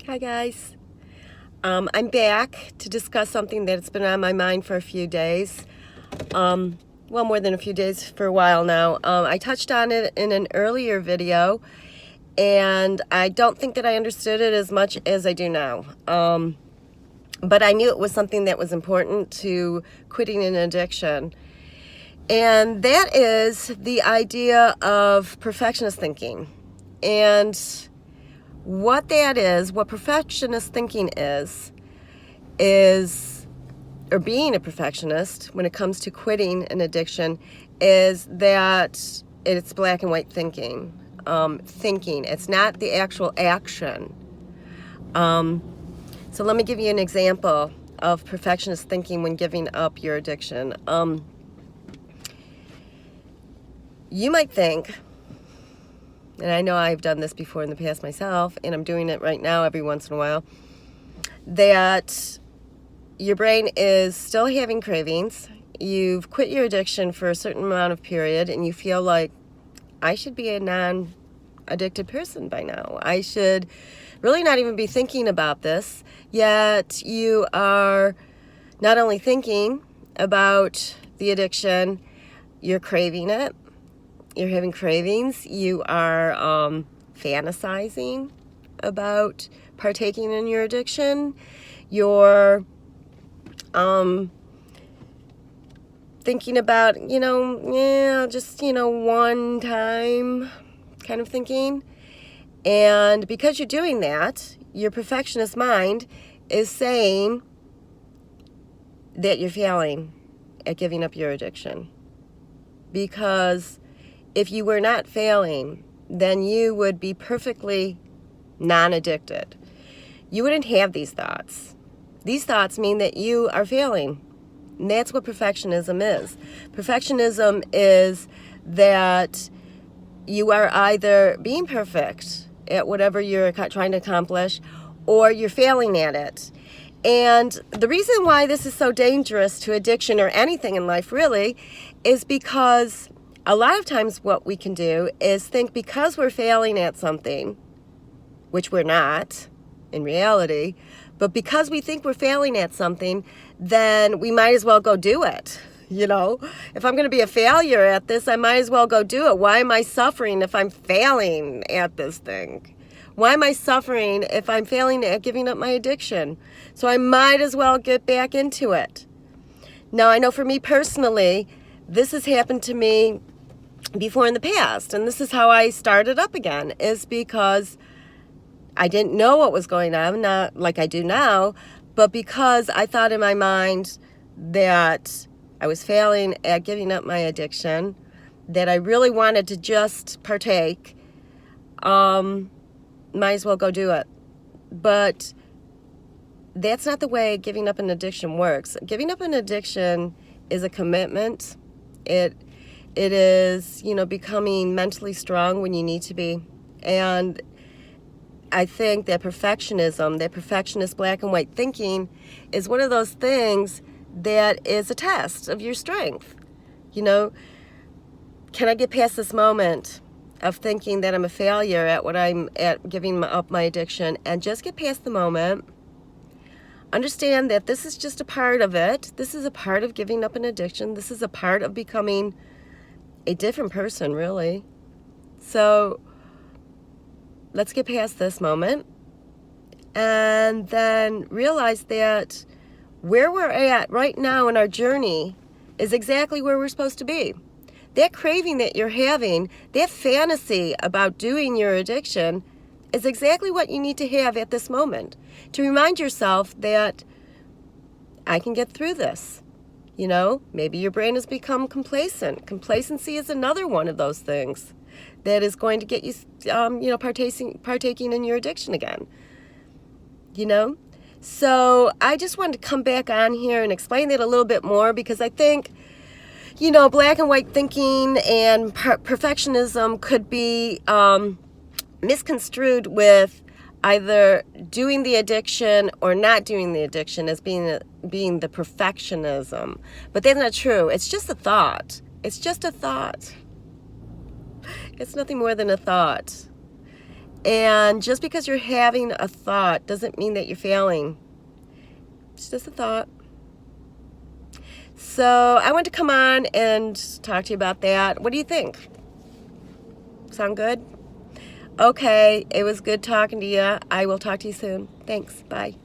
Hi guys. I'm back to discuss something that's been on my mind for a few days. Well, more than a few days, for a while now. I touched on it in an earlier video, and I don't think that I understood it as much as I do now. But I knew it was something that was important to quitting an addiction. And that is the idea of perfectionist thinking. And what that is, what perfectionist thinking is, or being a perfectionist when it comes to quitting an addiction, is that it's black and white thinking. It's not the actual action. So let me give you an example of perfectionist thinking when giving up your addiction. You might think, and I know I've done this before in the past myself, and I'm doing it right now every once in a while, that your brain is still having cravings. You've quit your addiction for a certain amount of period, and you feel like, I should be a non-addicted person by now. I should really not even be thinking about this. Yet you are not only thinking about the addiction, you're craving it. You're having cravings. You are fantasizing about partaking in your addiction. You're thinking about, just, one time kind of thinking. And because you're doing that, your perfectionist mind is saying that you're failing at giving up your addiction. Because if you were not failing, then you would be perfectly non-addicted. You wouldn't have these thoughts. These thoughts mean that you are failing. And that's what perfectionism is. Perfectionism is that you are either being perfect at whatever you're trying to accomplish, or you're failing at it. And the reason why this is so dangerous to addiction or anything in life really is because a lot of times what we can do is think because we're failing at something, which we're not in reality, but because we think we're failing at something, then we might as well go do it. If I'm going to be a failure at this, I might as well go do it. Why am I suffering if I'm failing at this thing? Why am I suffering if I'm failing at giving up my addiction? So I might as well get back into it. Now, I know for me personally, this has happened to me before in the past, and this is how I started up again, is because I didn't know what was going on, not like I do now, but because I thought in my mind that I was failing at giving up my addiction, that I really wanted to just partake, might as well go do it. But that's not the way giving up an addiction works. Giving up an addiction is a commitment. It is, becoming mentally strong when you need to be. And I think that perfectionist black and white thinking is one of those things that is a test of your strength. Can I get past this moment of thinking that I'm a failure at giving up my addiction, and just get past the moment, understand that this is just a part of it. This is a part of giving up an addiction. This is a part of becoming a different person, really. So let's get past this moment and then realize that where we're at right now in our journey is exactly where we're supposed to be. That craving that you're having, that fantasy about doing your addiction, is exactly what you need to have at this moment to remind yourself that I can get through this. Maybe your brain has become complacent. Complacency is another one of those things that is going to get you, partaking in your addiction again. So I just wanted to come back on here and explain that a little bit more, because I think, black and white thinking and perfectionism could be misconstrued with either doing the addiction or not doing the addiction as being the perfectionism. But that's not true. It's just a thought. It's just a thought. It's nothing more than a thought. And just because you're having a thought doesn't mean that you're failing. It's just a thought. So I want to come on and talk to you about that. What do you think? Sound good? Okay, it was good talking to you. I will talk to you soon. Thanks. Bye.